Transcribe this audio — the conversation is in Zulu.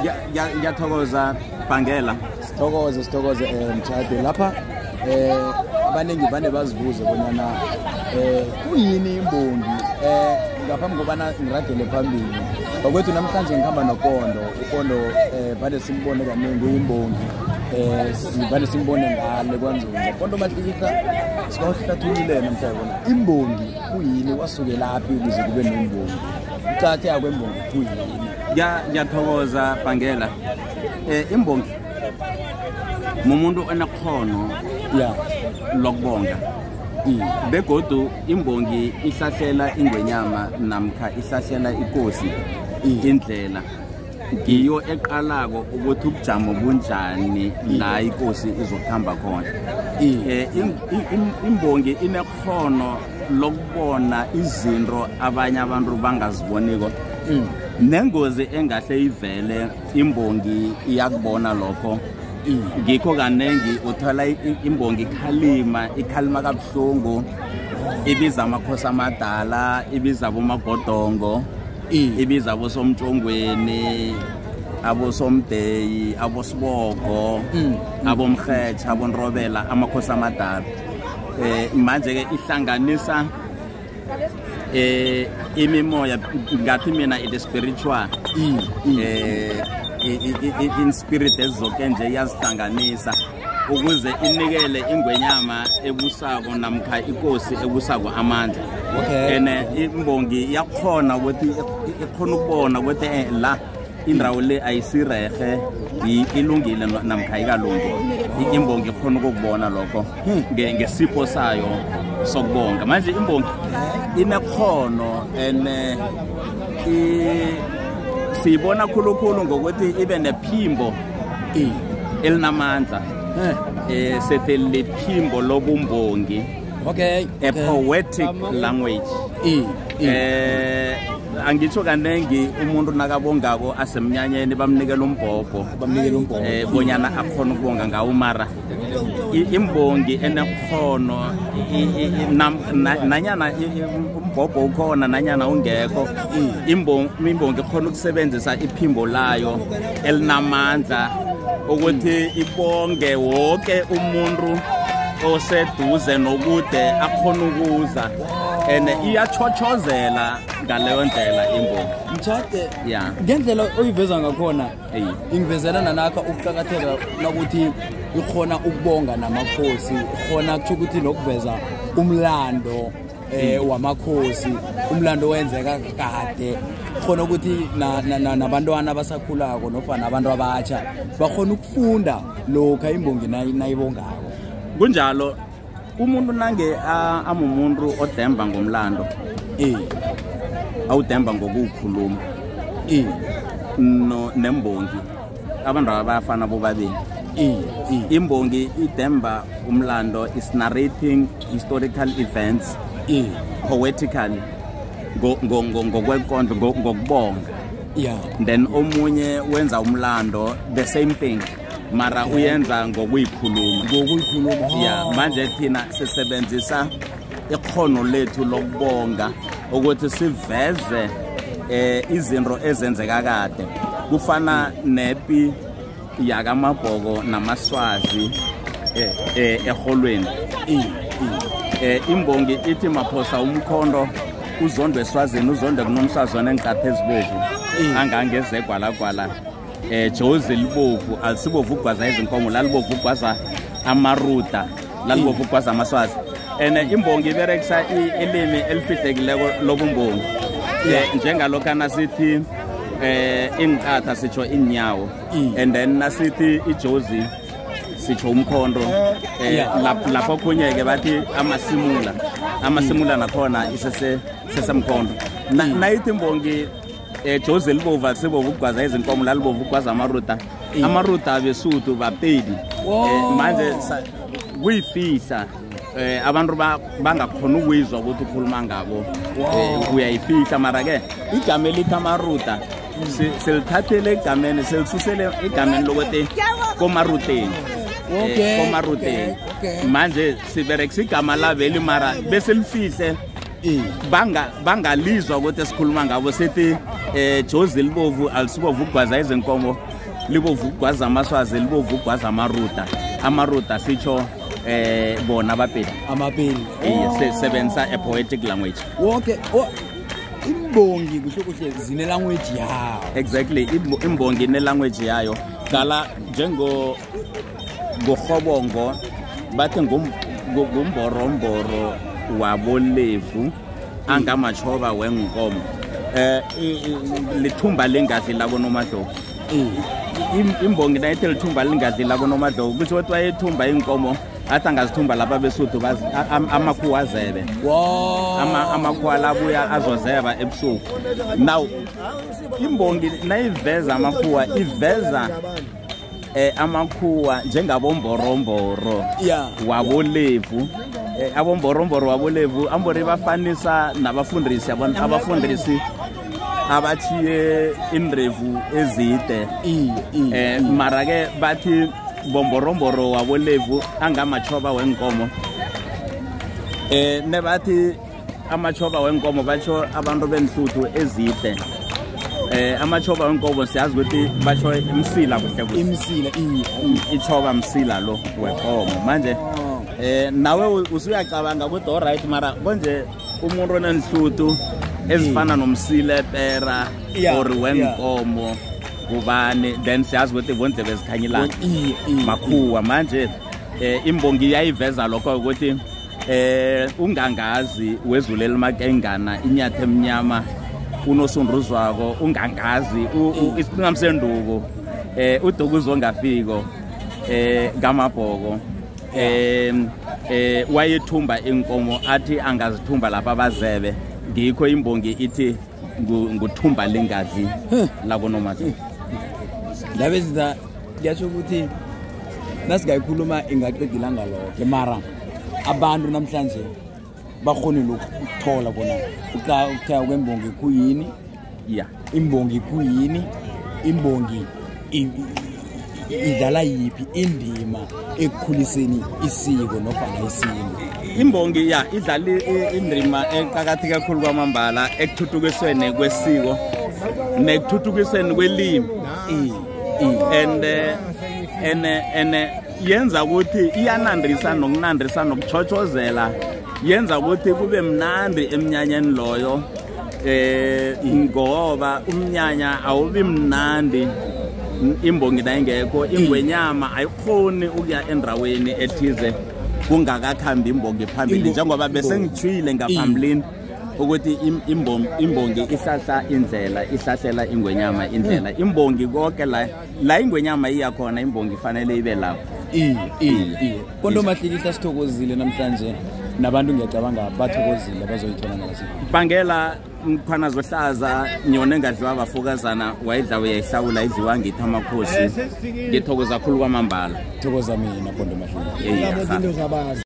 ngiyathokoza Bhangela. Sithokoze mtshade lapha abaningi vane bazibuze bonyana kuyini imbongi ngaphambi kobana ngiragele phambili bakwethu namhlanje ngikhamba noPondo uPondo vane simbone kaningi uyimbongi vane simbone ngale kwanzunza Pondo Mahlikihla sibahlathulile namhlanje bona imbongi kuyini wasuke laphi ukuze kube nembongi ucathe yakwembongi kuyini ngiyathokoza Bhangela. Imbongi mumuntu onekhono lokubonga begodu imbongi ihlahlela ingwenyama namkha ihlahlela ikosi indlela ngiyo eqalako ukuthi ubujamo bunjani la ikosi izokuhamba khona. Imbongi inekhono lokubona izinto abanye abantu bangaziboniko nengozi engahle ivele imbongi iyakubona lokho. Ngikho kanengi uthola imbongi ikhalima kabuhlungu ibiza amakhosi amadala ibiza abomagodongo ibiza abosomtshongweni abosomdeyi abosiboko abomrhetsha abonrobela amakhosi amadala. Manje ke ihlanganisa imimoya ngathi mina it is spiritual in spirit ezoke nje yazihlanganisa ukuze inikele ingwenyama ebusako namkha ikosi ebusako amandla. Ene imbongi yakhona ukuthi ikhona ukubona ukuthi la indawo le ayisirehe ilungile namkha ikalungi. Imbongi ikhona ukubona lokho ngesipho sayo sokubonga. Manje imbongi inekhono ene siyibona khulukhulu ngokuthi ibe nephimbo elinamandla sethe lephimbo lobumbongi. A poetic language. Angitsho kanengi umuntu nakabongako asemnyanyeni bamnikela umbhobho bonyana akhona ukubonga ngawo mara imbongi enekhono nanyana umbhobho ukhona nanyana ungekho imbongi ikhona ukusebenzisa iphimbo layo elinamandla ukuthi ibonge wonke umuntu oseduze nokude akhona ukuza ene iyachochozela ngaleyo ndlela imbongi. Mtshade ngendlela oyiveza ngakhona ingivezela nanakho ukuqhakatheka nokuthi ikhona ukubonga namakhosi khona kuthi ukuthi nokuveza umlando wamakhosi umlando wenzeka kade khona ukuthi nabantwana abasakhulako nofana abantu abatsha bakhona ukufunda lokho imbongi nayibongako. Kunjalo umuntu nange amumuntu odemba ngomlando awudemba ngokukhuluma no nembongi abantu abafana bobabili. Imbongi idemba umlando is narrating historical events poetically ngokwenkondlo ngokubonga. Then omunye wenza umlando the same thing mara uyenza ngokuyikhuluma. Manje thina sisebenzisa ikhono lethu lokubonga ukuthi siveze izinto ezenzeka kade kufana nepi yakamabhoko namaswazi eholweni. Imbongi ithi maphosa umkhondo uzondwe eswazini uzondwe kunomsazwana enqathe ezibovu angangezegwalagwala jozi libovu alisibovu ugwaza izinkomo lalibovu ugwaza amaruta lalibovu ugwaza amaswazi. Ene imbongi iberekisa ilimi elifihlekileko lobumbongi njengalokho nasithi inqatha sitsho inyawo and then nasithi ijozi sitsho umkhondo lapho kunyeke bathi amasimula nakhona isesemkhondo nayithi imbongi jozi libovu alisibovu ugwaza izinkomo lalibovu ugwaza amaruta abesuthu bapedi. Manje kuyifihla abantu bangakhona ukuyizwa ukuthi ukhuluma ngabo uyayifihla mara ke igama elithi amaruta selithathele egameni selisusele egameni lokuthi komaruteni. Komaruteni manje siberekisa igama laveli mara bese lifihle bangalizwa ukuthi esikhuluma ngabo sithi Jozi libovu alisibovu ukugwaza izinkomo libovu ukugwaza amaswazi libovu ukugwaza amaruta sitsho bona abapedi amapedi sebenzisa a poetic language. Okay. Imbongi kuhle zine language yayo. Exactly, imbongi ine language yayo. Kala njengo gohobongo bathi ngumboromboro wabolevu angamachoba wenkomo. Lithumba lengazi labo nomadlovu. Imbongi nayithi lithumba lengazi labo nomadlovu kusho ukuthi wayethumba inkomo athi angazithumba lapha beSuthu amakhuwa azebe. Wow. Amakhuwa labuya azozeba ebusuku. Now imbongi nayiveza amakhuwa iveza amakhuwa njengabomboromboro wabolevu. Abomboromboro wabolevu ambore bafanisa nabafundisi abafundisi abathiye indrevu ezide. Mara ke bathi bomboromboro wabolevu angamachoba wenkomo. Nebathi amachoba wenkomo batsho abantu benhluthu ezide. Amachoba wenkomo siyazi ukuthi batsho imsila kuhle imsila ichoba msila lo wenkomo. Manje nawe usuyacabanga ukuthi all right mara konje umuntu onenhluthu ezifana nomsila pera or wenkomo kubani then siyazi ukuthi bonze bezikhanyilana makhuwa. Manje imbongi yayiveza lokho ukuthi ungangazi wezule limakengana inyathe emnyama unosundruzwako ungangazi isingamsenduko uDukuzo ongafiko ngamabhoko wayethumba inkomo athi angazithumba lapha abazebe. Ngikho imbongi ithi nguthumba lengazi labo nomadlovu. Labezida kuyasho ukuthi nasigayikhuluma ingaqeda ilanga lonke mara abantu namhlanje bakhonile ukuthola bona ukuthaya kwembongi kuyini. Imbongi kuyini, imbongi idlala yipi indima ekukhuliseni isiko nofana isintu. Imbongi idlala indima eqakatheke kakhulu kwamambala ekuthuthukisweni kwesiko nekuthuthukisweni kwelimi. And yenza ukuthi iyanandisa nokunandisa nokuchochozela yenza ukuthi kube mnandi emnyanyeni loyo. Ngoba umnyanya awubi mnandi imbongi nayingekho. Ingwenyama ayikhoni ukuya endaweni ethize kungakakhambi imbongi phambili njengoba bese ngitshwile ngaphambilini ukuthi imbongi isasa indlela isasela ingwenyama indlela. Imbongi konke la ingwenyama iyakhona imbongi ifanele ibe lapho. Pondo Mahlikihla sithokozile namhlanje nabantu ngiyacabanga bathokozile bazoyithola ngalasi. Bangela mkhwana zohlaza nyone engadliwa abafokazana wayidla uyayihlawula idliwa ngithi amakhosi. Ngithokoza kakhulu kwamambala. Thokoza mina Pondo Mahlikihla.